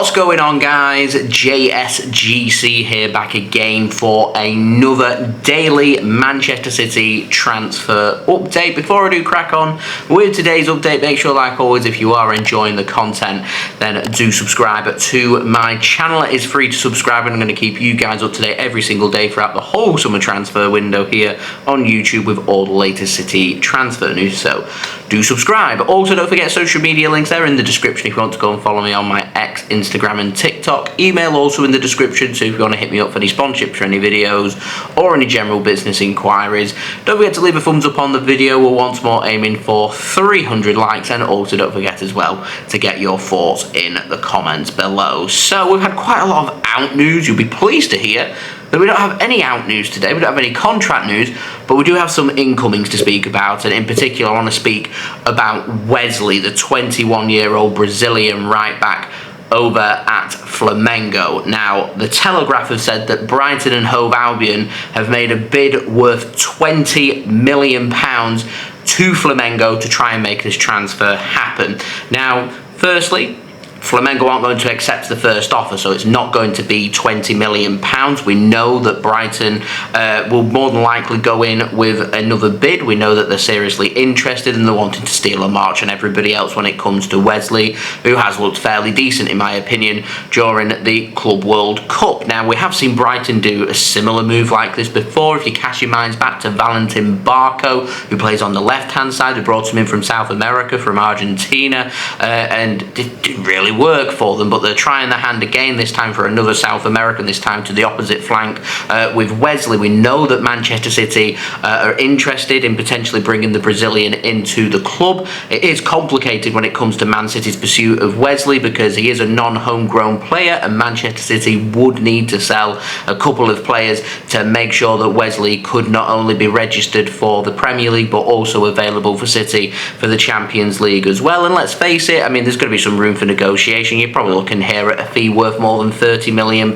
What's going on, guys? JSGC here, back again for another daily Manchester City transfer update. Before I do crack on with today's update, make sure, like always, if you are enjoying the content, then do subscribe to my channel. It is free to subscribe, and I'm going to keep you guys up to date every single day throughout the whole summer transfer window here on YouTube with all the latest City transfer news. So do subscribe. Also, don't forget social media links there in the description if you want to go and follow me on my X, Instagram and TikTok. Email also in the description, so if you want to hit me up for any sponsorships for any videos or any general business inquiries. Don't forget to leave a thumbs up on the video. We're once more aiming for 300 likes, and also don't forget as well to get your thoughts in the comments below. So we've had quite a lot of out news. You'll be pleased to hear that we don't have any out news today. We don't have any contract news, but we do have some incomings to speak about, and in particular I want to speak about Wesley, the 21-year-old Brazilian right back over at Flamengo. Now, the Telegraph have said that Brighton and Hove Albion have made a bid worth £20 million to Flamengo to try and make this transfer happen. Now, firstly, Flamengo aren't going to accept the first offer, so it's not going to be £20 million. We know that Brighton will more than likely go in with another bid. We know that they're seriously interested and they're wanting to steal a march on everybody else when it comes to Wesley, who has looked fairly decent, in my opinion, during the Club World Cup. Now, we have seen Brighton do a similar move like this before. If you cast your minds back to Valentin Barco, who plays on the left-hand side, who brought him in from South America, from Argentina, and did really work for them, but they're trying their hand again, this time for another South American, this time to the opposite flank with Wesley. We know that Manchester City are interested in potentially bringing the Brazilian into the club. It is complicated when it comes to Man City's pursuit of Wesley because he is a non-homegrown player, and Manchester City would need to sell a couple of players to make sure that Wesley could not only be registered for the Premier League but also available for City for the Champions League as well. And let's face it, I mean, there's going to be some room for negotiation. You're probably looking here at a fee worth more than £30 million.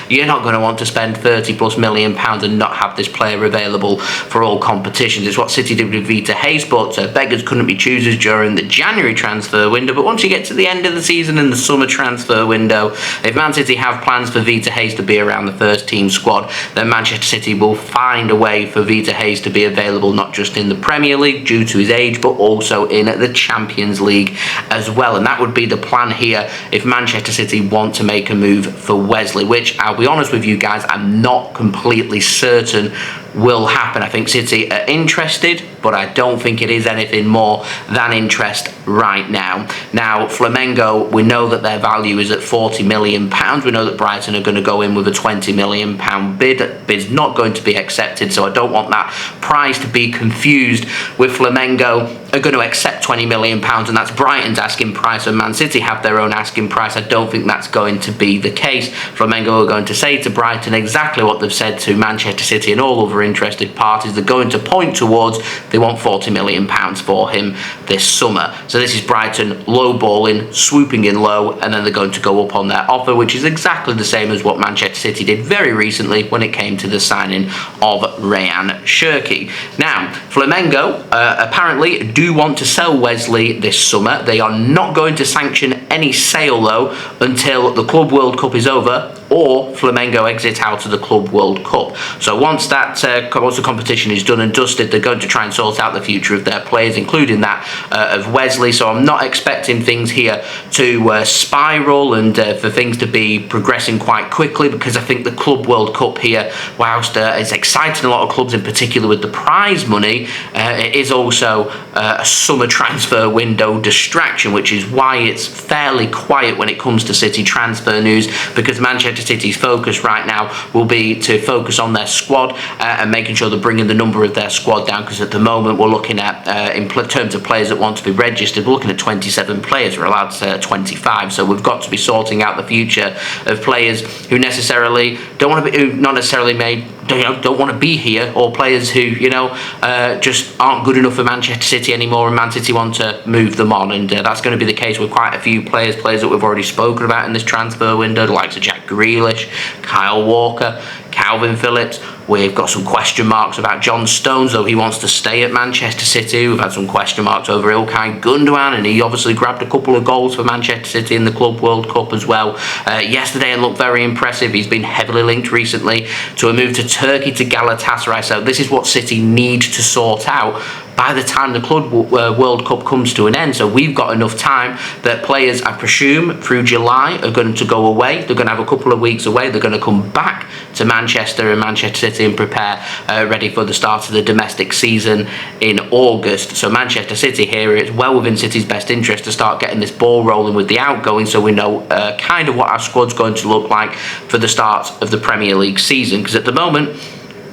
You're not going to want to spend £30+ million and not have this player available for all competitions. It's what City did with Vita Hayes, but beggars couldn't be choosers during the January transfer window. But once you get to the end of the season and the summer transfer window, if Man City have plans for Vita Hayes to be around the first team squad, then Manchester City will find a way for Vita Hayes to be available not just in the Premier League due to his age, but also in the Champions League as well. And that would be the plan here if Manchester City want to make a move for Wesley, which I'll be honest with you guys, I'm not completely certain will happen. I think City are interested, but I don't think it is anything more than interest right now. Now, Flamengo, we know that their value is at £40 million. We know that Brighton are going to go in with a £20 million bid. That bid's not going to be accepted, so I don't want that price to be confused with Flamengo are going to accept £20 million, and that's Brighton's asking price, and Man City have their own asking price. I don't think that's going to be the case. Flamengo are going to say to Brighton exactly what they've said to Manchester City and all other interested parties. They're going to point towards they want £40 million for him this summer. So this is Brighton lowballing, swooping in low, and then they're going to go up on their offer, which is exactly the same as what Manchester City did very recently when it came to the signing of Ryan Cherki. Now, Flamengo apparently do want to sell Wesley this summer. They are not going to sanction any sale though until the Club World Cup is over or Flamengo exit out of the Club World Cup. So once the competition is done and dusted, they're going to try and sort out the future of their players, including that of Wesley. So I'm not expecting things here to spiral and for things to be progressing quite quickly, because I think the Club World Cup here, whilst it's exciting a lot of clubs, in particular with the prize money, it is also a summer transfer window distraction, which is why it's fairly quiet when it comes to City transfer news, because Manchester City's focus right now will be to focus on their squad and making sure they're bringing the number of their squad down, because at the moment we're looking at, in terms of players that want to be registered, we're looking at 27 players. We're allowed 25, so we've got to be sorting out the future of players who necessarily don't want to be, who not necessarily don't want to be here, or players who just aren't good enough for Manchester City anymore, and Man City want to move them on. And that's going to be the case with quite a few players that we've already spoken about in this transfer window, the likes of Jack Grealish, Kyle Walker, Calvin Phillips, We've got some question marks about John Stones, though he wants to stay at Manchester City. We've had some question marks over Ilkay Gundogan, and he obviously grabbed a couple of goals for Manchester City in the Club World Cup as well. Yesterday it looked very impressive. He's been heavily linked recently to a move to Turkey to Galatasaray. So this is what City need to sort out by the time the Club World Cup comes to an end. So we've got enough time that players, I presume, through July are going to go away. They're going to have a couple of weeks away. They're going to come back to Manchester and Manchester City and prepare ready for the start of the domestic season in August. So Manchester City here, it's well within City's best interest to start getting this ball rolling with the outgoing, so we know kind of what our squad's going to look like for the start of the Premier League season. Because at the moment,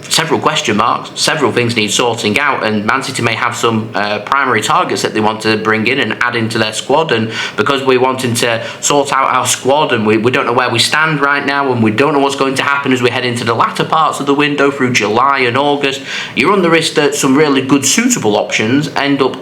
several question marks, several things need sorting out, and Man City may have some primary targets that they want to bring in and add into their squad. And because we're wanting to sort out our squad and we don't know where we stand right now, and we don't know what's going to happen as we head into the latter parts of the window through July and August, you run the risk that some really good suitable options end up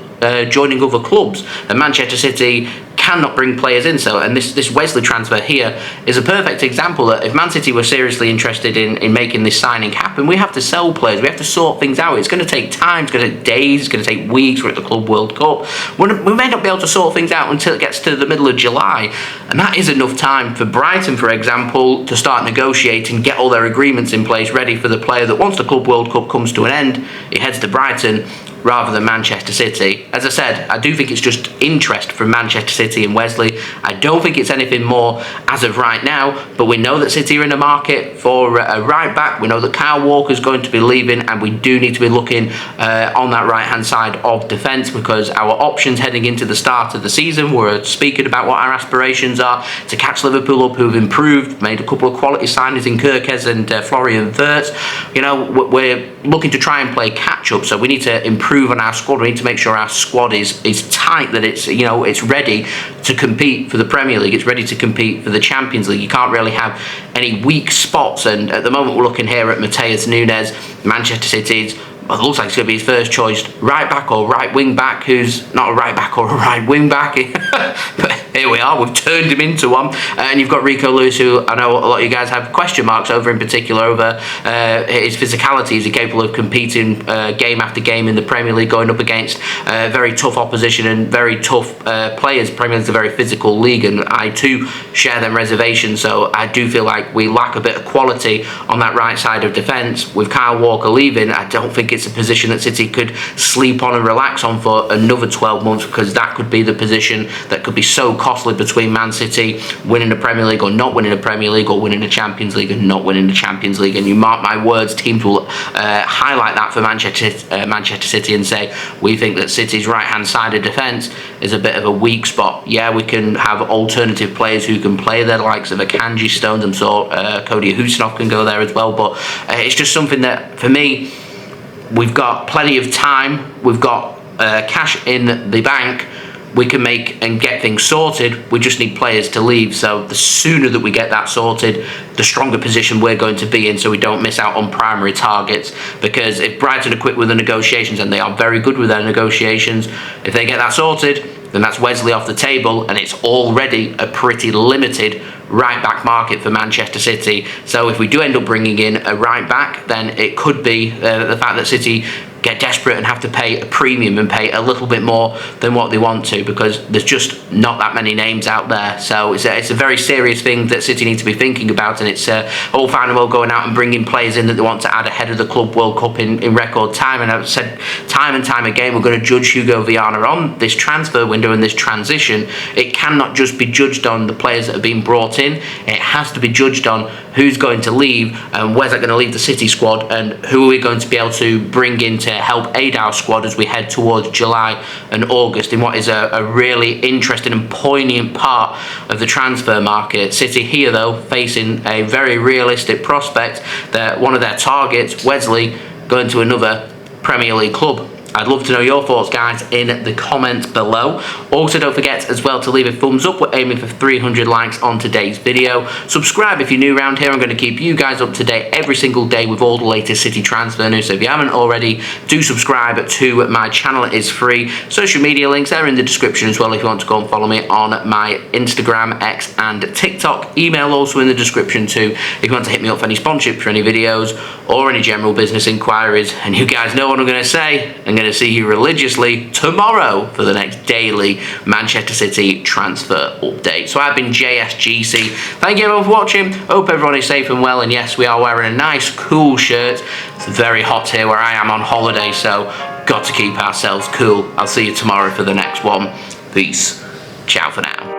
joining other clubs, and Manchester City cannot bring players in. So, and this Wesley transfer here is a perfect example that if Man City were seriously interested in making this signing happen, we have to sell players, we have to sort things out. It's going to take time, it's going to take days, it's going to take weeks. We're at the Club World Cup. We may not be able to sort things out until it gets to the middle of July, and that is enough time for Brighton, for example, to start negotiating, get all their agreements in place, ready for the player that once the Club World Cup comes to an end, he heads to Brighton rather than Manchester City. As I said, I do think it's just interest from Manchester City and Wesley. I don't think it's anything more as of right now, but we know that City are in the market for a right back. We know that Kyle Walker's going to be leaving, and we do need to be looking on that right hand side of defence, because our options heading into the start of the season, we're speaking about what our aspirations are to catch Liverpool up, who've improved, made a couple of quality signings in Kirkes and Florian Wirtz. You know, we're looking to try and play catch up, so we need to improve on our squad. We need to make sure our squad is tight, that it's, you know, it's ready to compete for the Premier League, it's ready to compete for the Champions League. You can't really have any weak spots, and at the moment we're looking here at Matheus Nunes, Manchester City's, well, it looks like it's going to be his first choice right back or right wing back, who's not a right back or a right wing back. But here we are, we've turned him into one. And you've got Rico Lewis, who I know a lot of you guys have question marks over, in particular over his physicality. Is he capable of competing game after game in the Premier League, going up against very tough opposition and very tough players? Premier League's a very physical league, and I too share them reservations. So I do feel like we lack a bit of quality on that right side of defence. With Kyle Walker leaving, I don't think it's a position that City could sleep on and relax on for another 12 months, because that could be the position that could be so costly between Man City winning the Premier League or not winning the Premier League, or winning the Champions League and not winning the Champions League. And you mark my words, teams will highlight that for Manchester City and say, we think that City's right hand side of defence is a bit of a weak spot. Yeah, we can have alternative players who can play there, the likes of Akanji, Stones, and so Cody Husinov can go there as well, but it's just something that, for me, we've got plenty of time, we've got cash in the bank, we can make and get things sorted. We just need players to leave. So the sooner that we get that sorted, the stronger position we're going to be in, so we don't miss out on primary targets. Because if Brighton are quick with the negotiations, and they are very good with their negotiations, if they get that sorted, then that's Wesley off the table, and it's already a pretty limited right back market for Manchester City. So if we do end up bringing in a right back, then it could be the fact that City get desperate and have to pay a premium and pay a little bit more than what they want to, because there's just not that many names out there. So it's a very serious thing that City need to be thinking about, and it's all fine and well going out and bringing players in that they want to add ahead of the Club World Cup in record time. And I've said time and time again, we're going to judge Hugo Viana on this transfer window and this transition. It cannot just be judged on the players that have been brought in. It has to be judged on who's going to leave, and where's that going to leave the City squad, and who are we going to be able to bring in to help aid our squad as we head towards July and August in what is a really interesting and poignant part of the transfer market. City here, though, facing a very realistic prospect that one of their targets, Wesley, going to another Premier League club. I'd love to know your thoughts, guys, in the comments below. Also, don't forget as well to leave a thumbs up. We're aiming for 300 likes on today's video. Subscribe if you're new around here. I'm going to keep you guys up to date every single day with all the latest City transfer news. So if you haven't already, do subscribe to my channel. It is free. Social media links are in the description as well if you want to go and follow me on my Instagram, X and TikTok. Email also in the description too if you want to hit me up for any sponsorship for any videos or any general business inquiries. And you guys know what I'm going to say. I'm going to see you religiously tomorrow for the next daily Manchester City transfer update. So I've been JSGC. Thank you everyone for watching. Hope everyone is safe and well. And yes, we are wearing a nice cool shirt. It's very hot here where I am on holiday, so got to keep ourselves cool. I'll see you tomorrow for the next one. Peace. Ciao for now.